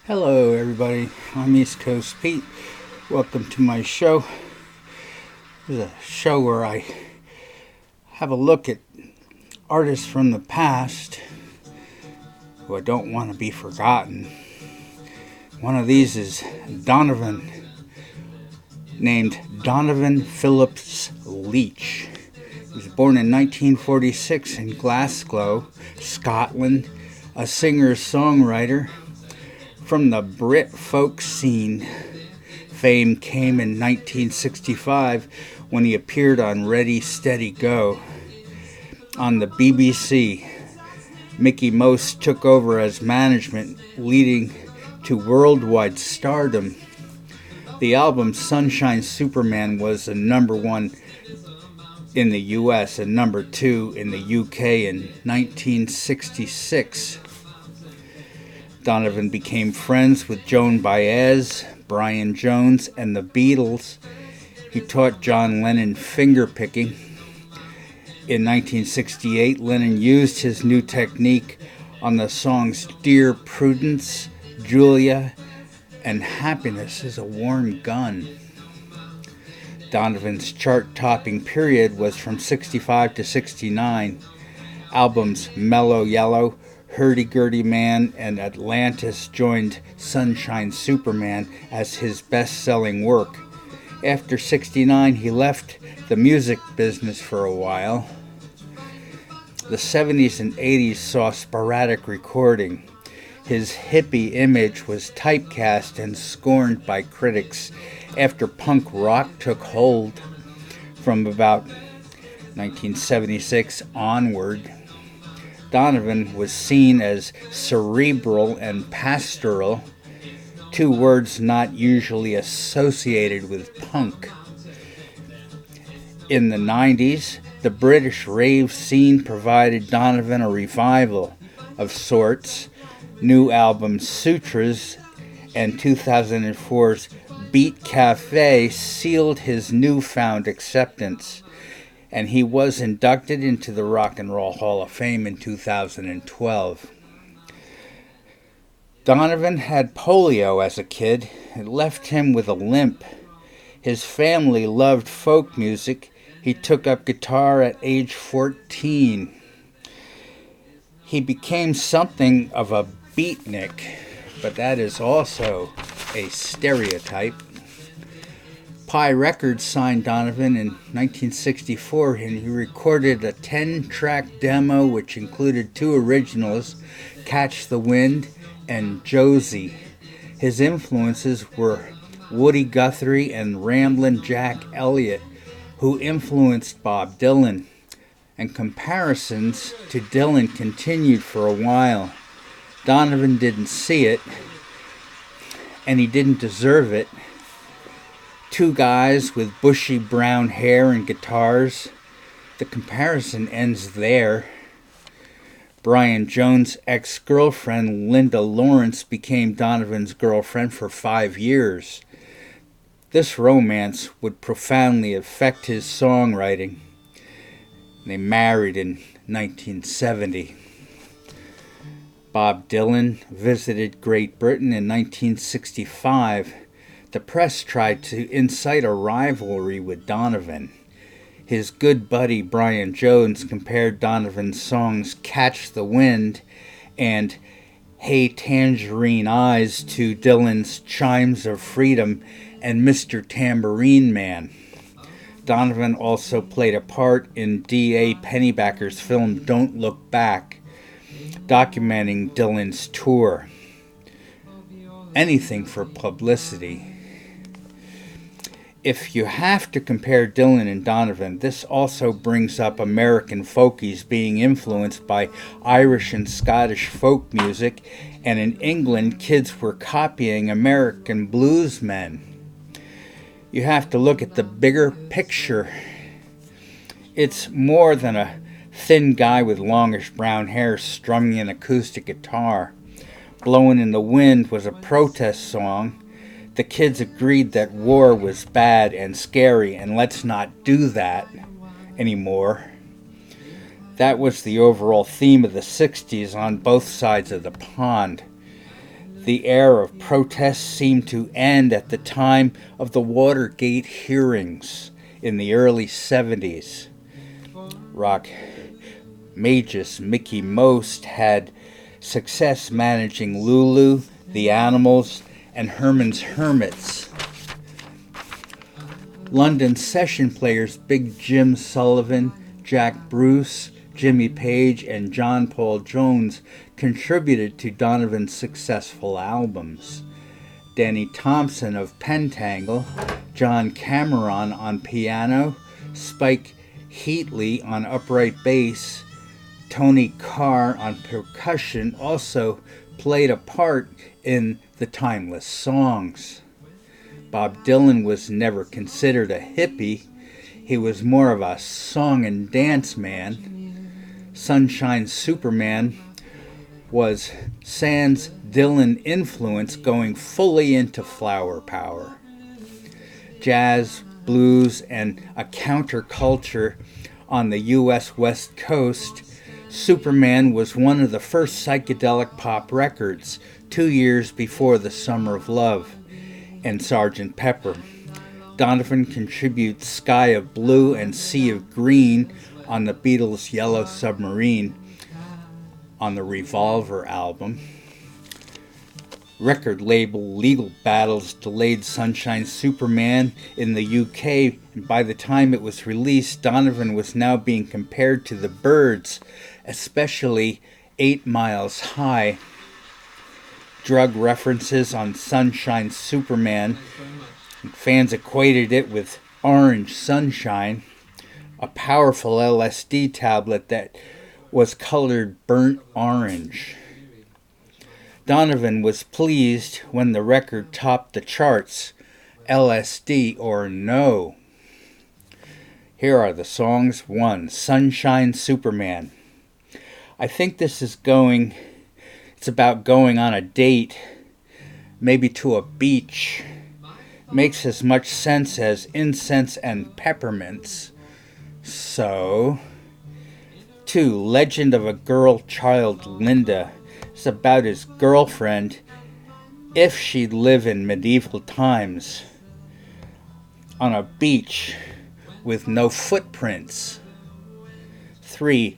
Hello, everybody. I'm East Coast Pete. Welcome to my show. This is a show where I have a look at artists from the past who I don't want to be forgotten. One of these is Donovan, named Donovan Phillips Leach. He was born in 1946 in Glasgow, Scotland, a singer-songwriter. From the Brit folk scene, fame came in 1965 when he appeared on Ready, Steady, Go. On the BBC, Mickey Most took over as management, leading to worldwide stardom. The album Sunshine Superman was a number one in the US and number two in the UK in 1966. Donovan became friends with Joan Baez, Brian Jones, and the Beatles. He taught John Lennon fingerpicking. In 1968, Lennon used his new technique on the songs Dear Prudence, Julia, and Happiness is a Warm Gun. Donovan's chart-topping period was from 65 to 69. Albums Mellow Yellow, Hurdy-Gurdy Man, and Atlantis joined Sunshine Superman as his best-selling work. After 69, he left the music business for a while. The 70s and 80s saw sporadic recording. His hippie image was typecast and scorned by critics after punk rock took hold. From about 1976 onward, Donovan was seen as cerebral and pastoral, two words not usually associated with punk. In the 90s, the British rave scene provided Donovan a revival of sorts. New album Sutras and 2004's Beat Cafe sealed his newfound acceptance, and he was inducted into the Rock and Roll Hall of Fame in 2012. Donovan had polio as a kid. It left him with a limp. His family loved folk music. He took up guitar at age 14. He became something of a beatnik, but that is also a stereotype. Pi Records signed Donovan in 1964, and he recorded a 10-track demo which included two originals, Catch the Wind and Josie. His influences were Woody Guthrie and Ramblin' Jack Elliott, who influenced Bob Dylan, and comparisons to Dylan continued for a while. Donovan didn't see it, and he didn't deserve it. Two guys with bushy brown hair and guitars. The comparison ends there. Brian Jones' ex-girlfriend Linda Lawrence became Donovan's girlfriend for 5 years. This romance would profoundly affect his songwriting. They married in 1970. Bob Dylan visited Great Britain in 1965. The press tried to incite a rivalry with Donovan. His good buddy Brian Jones compared Donovan's songs Catch the Wind and Hey Tangerine Eyes to Dylan's Chimes of Freedom and Mr. Tambourine Man. Donovan also played a part in D.A. Pennybacker's film Don't Look Back, documenting Dylan's tour. Anything for publicity. If you have to compare Dylan and Donovan, this also brings up American folkies being influenced by Irish and Scottish folk music, and in England, kids were copying American bluesmen. You have to look at the bigger picture. It's more than a thin guy with longish brown hair strumming an acoustic guitar. Blowin' in the Wind was a protest song. The kids agreed that war was bad and scary, and let's not do that anymore. That was the overall theme of the 60s on both sides of the pond. The era of protest seemed to end at the time of the Watergate hearings in the early 70s. Rock Magus Mickey Most had success managing Lulu, The Animals, and Herman's Hermits. London session players Big Jim Sullivan, Jack Bruce, Jimmy Page, and John Paul Jones contributed to Donovan's successful albums. Danny Thompson of Pentangle, John Cameron on piano, Spike Heatley on upright bass, Tony Carr on percussion also played a part in the timeless songs. Bob Dylan was never considered a hippie. He was more of a song and dance man. Sunshine Superman was sans Dylan influence going fully into flower power. Jazz, blues, and a counterculture on the U.S. West Coast, Superman was one of the first psychedelic pop records, 2 years before The Summer of Love and Sgt. Pepper. Donovan contributes Sky of Blue and Sea of Green on the Beatles' Yellow Submarine on the Revolver album. Record label legal battles delayed Sunshine Superman in the UK, and by the time it was released, Donovan was now being compared to the Byrds, especially 8 Miles High. Drug references on Sunshine Superman, fans equated it with Orange Sunshine, a powerful LSD tablet that was colored burnt orange. Donovan was pleased when the record topped the charts, LSD or no. Here are the songs. 1, Sunshine Superman. I think it's about going on a date, maybe to a beach. Makes as much sense as incense and peppermints. So, 2, Legend of a Girl Child Linda. It's about his girlfriend if she'd live in medieval times on a beach with no footprints. 3,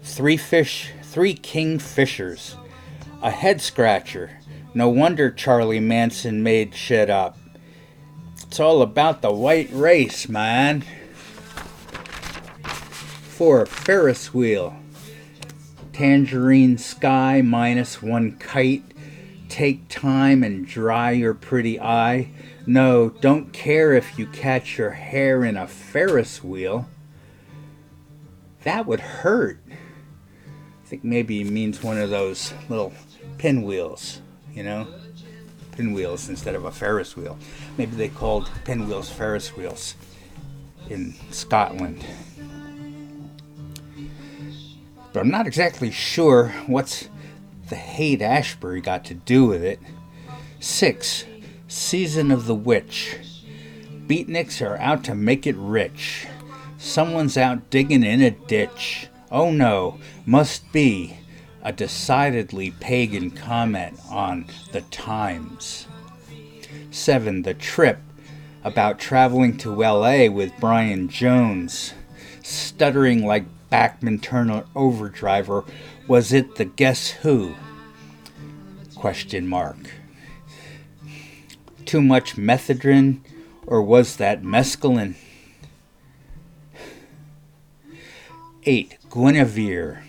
Three Kingfishers. A head scratcher. No wonder Charlie Manson made shit up. It's all about the white race, man. 4, Ferris Wheel. Tangerine Sky minus 1 kite. Take time and dry your pretty eye. No, don't care if you catch your hair in a Ferris wheel. That would hurt. I think maybe he means one of those little pinwheels, Pinwheels instead of a Ferris wheel. Maybe they called pinwheels Ferris wheels in Scotland. But I'm not exactly sure what's the Haight-Ashbury got to do with it. 6, Season of the Witch. Beatniks are out to make it rich. Someone's out digging in a ditch. Oh no, must be a decidedly pagan comment on the times. 7, The Trip, about traveling to LA with Brian Jones. Stuttering like Bachman Turner Overdrive, or was it the Guess Who? ? Too much methadone, or was that mescaline? 8, Guinevere.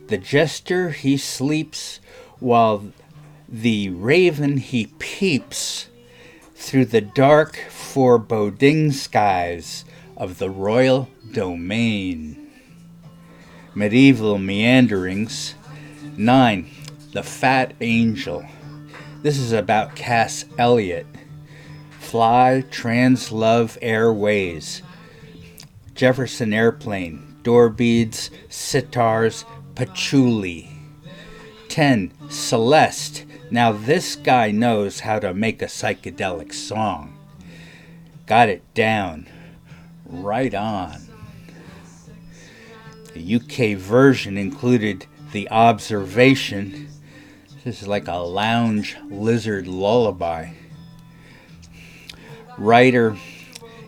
The jester he sleeps, while the raven he peeps through the dark foreboding skies of the royal domain. Medieval meanderings. 9, The Fat Angel. This is about Cass Elliot. Fly, Trans-Love Airways. Jefferson Airplane. Door beads, sitars, patchouli. 10, Celeste. Now this guy knows how to make a psychedelic song. Got it down. Right on. The UK version included The Observation. This is like a lounge lizard lullaby. Writer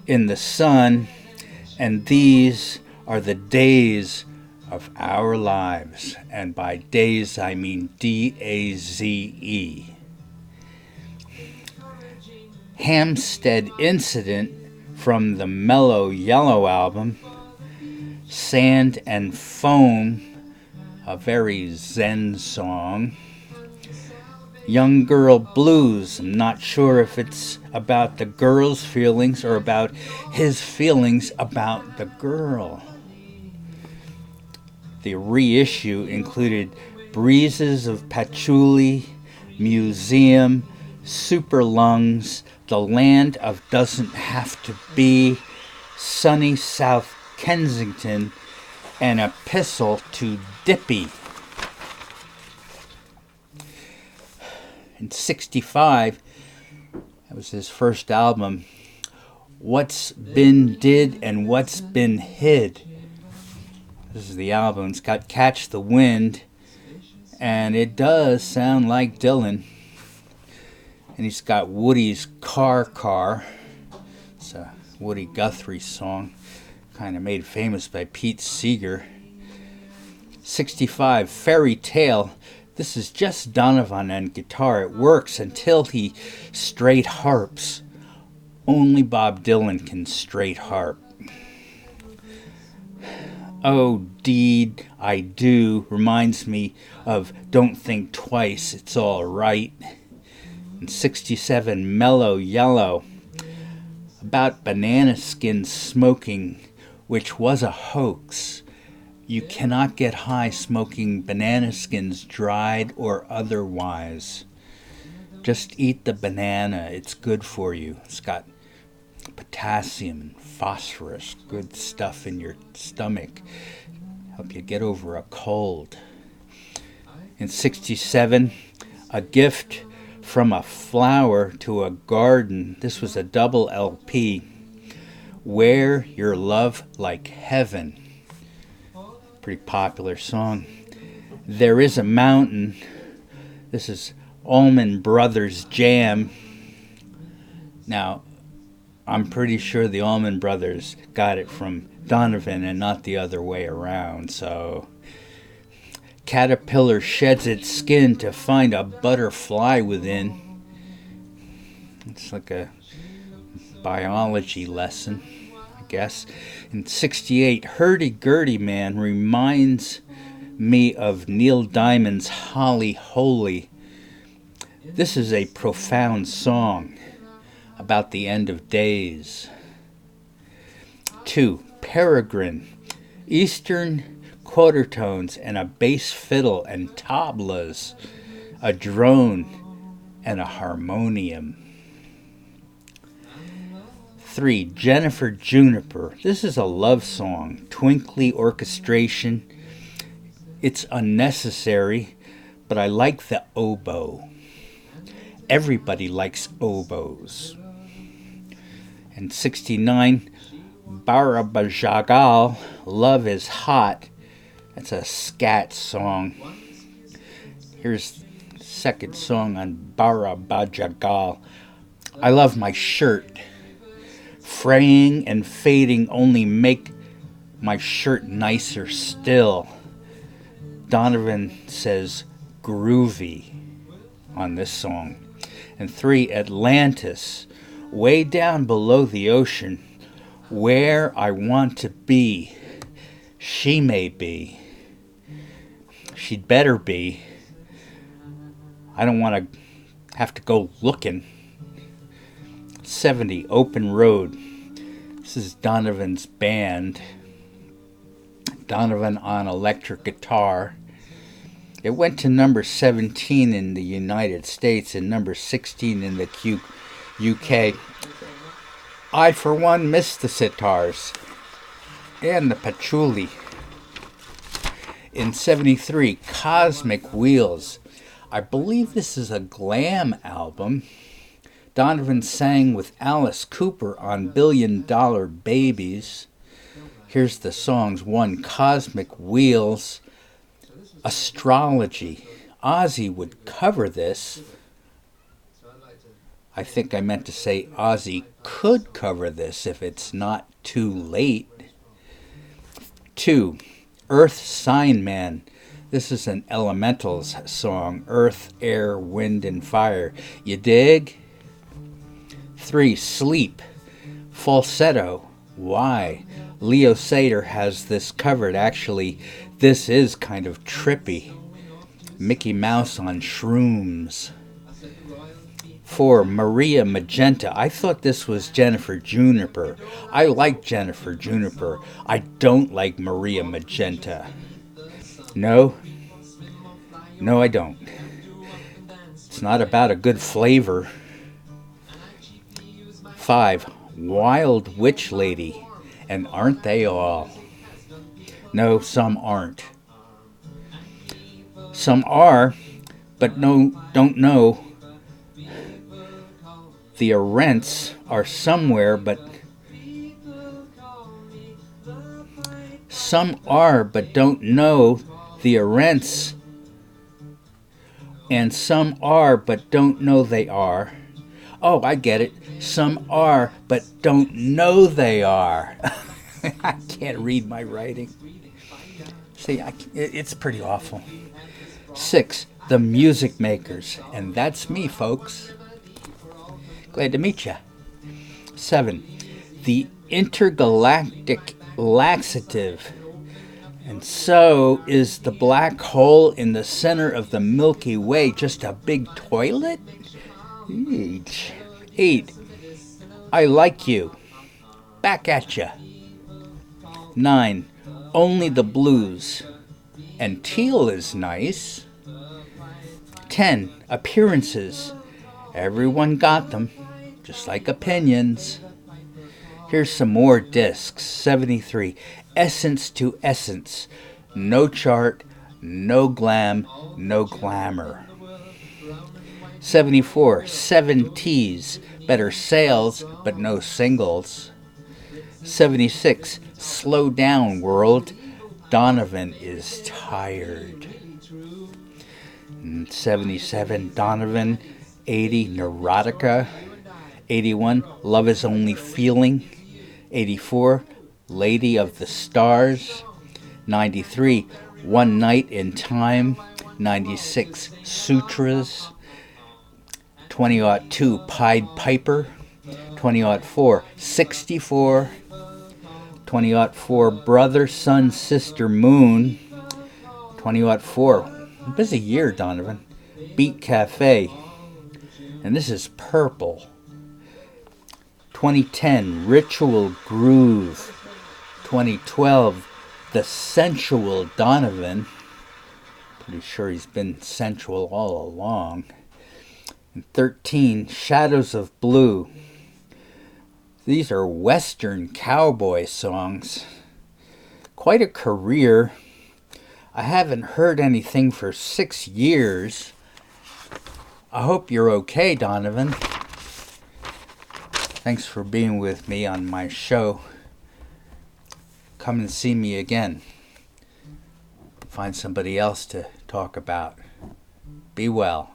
in the sun, and these are the days of our lives. And by days, I mean D-A-Z-E. Hampstead Incident from the Mellow Yellow album. Sand and Foam, a very zen song. Young Girl Blues, I'm not sure if it's about the girl's feelings or about his feelings about the girl. The reissue included Breezes of Patchouli, Museum, Super Lungs, The Land of Doesn't Have to Be, Sunny South Kensington, and Epistle to Dippy. In 65, that was his first album, What's Been Did and What's Been Hid. This is the album. It's got Catch the Wind, and it does sound like Dylan. And he's got Woody's Car. It's a Woody Guthrie song, kind of made famous by Pete Seeger. 65, Fairytale. This is just Donovan and guitar. It works until he straight harps. Only Bob Dylan can straight harp. Oh, Deed, I Do reminds me of Don't Think Twice, It's All Right. And 67, Mellow Yellow, about banana skin smoking, which was a hoax. You cannot get high smoking banana skins, dried or otherwise. Just eat the banana, it's good for you. It's got potassium and phosphorus, good stuff in your stomach. Help you get over a cold. In 67, A Gift from a Flower to a Garden. This was a double LP. Wear Your Love Like Heaven. Pretty popular song. There Is a Mountain. This is Allman Brothers Jam. Now, I'm pretty sure the Allman Brothers got it from Donovan and not the other way around. So, caterpillar sheds its skin to find a butterfly within. It's like a biology lesson, I guess. In 68, Hurdy-Gurdy Man reminds me of Neil Diamond's Holly Holy. This is a profound song about the end of days. 2, Peregrine, Eastern quarter tones and a bass fiddle and tablas, a drone and a harmonium. 3, Jennifer Juniper. This is a love song, twinkly orchestration. It's unnecessary, but I like the oboe. Everybody likes oboes. And 69, Barabajagal, Love is Hot. That's a scat song. Here's the second song on Barabajagal. I love my shirt. Fraying and fading only make my shirt nicer still. Donovan says groovy on this song. And 3, Atlantis, way down below the ocean, where I want to be. She may be. She'd better be. I don't want to have to go looking. 70, Open Road. This is Donovan's band. Donovan on electric guitar. It went to number 17 in the United States and number 16 in the UK. I, for one, miss the sitars and the patchouli. In 73, Cosmic Wheels. I believe this is a glam album. Donovan sang with Alice Cooper on $1 Billion Babies. Here's the songs. 1, Cosmic Wheels. Astrology. Ozzy would cover this. I think I meant to say Ozzy could cover this if it's not too late. 2. Earth Sign Man. This is an Elementals song. Earth, air, wind, and fire. You dig? 3. Sleep. Falsetto. Why? Leo Sater has this covered. Actually, this is kind of trippy. Mickey Mouse on shrooms. 4. Maria Magenta. I thought this was Jennifer Juniper. I like Jennifer Juniper. I don't like Maria Magenta. No, I don't. It's not about a good flavor. 5. Wild Witch Lady. And aren't they all? No, some aren't. Some are, but don't know. The Arents are somewhere, but some are, but don't know the Arents, and some are, but don't know they are. Oh, I get it. Some are, but don't know they are. I can't read my writing. See, it's pretty awful. 6. The Music Makers, and that's me, folks. Glad to meet you. 7. The Intergalactic Laxative. And so is the black hole in the center of the Milky Way just a big toilet? 8. I Like You. Back at ya. 9. Only the Blues. And teal is nice. 10. Appearances. Everyone got them, just like opinions. Here's some more discs. 73. Essence to Essence. No chart, no glam, no glamour. 74. 7 T's. Better sales, but no singles. 76. Slow down, world. Donovan is tired. 77. Donovan. 80. Neurotica. 81. Love is Only Feeling. 84. Lady of the Stars. 93. One Night in Time. 96. Sutras. 2002. Pied Piper. 2004. 64. 2004. Brother, Sun, Sister, Moon. 2004. Busy year, Donovan. Beat Cafe. And this is purple. 2010, Ritual Groove. 2012, The Sensual Donovan. Pretty sure he's been sensual all along. And 13, Shadows of Blue. These are Western cowboy songs. Quite a career. I haven't heard anything for 6 years. I hope you're okay, Donovan. Thanks for being with me on my show. Come and see me again. Find somebody else to talk about. Be well.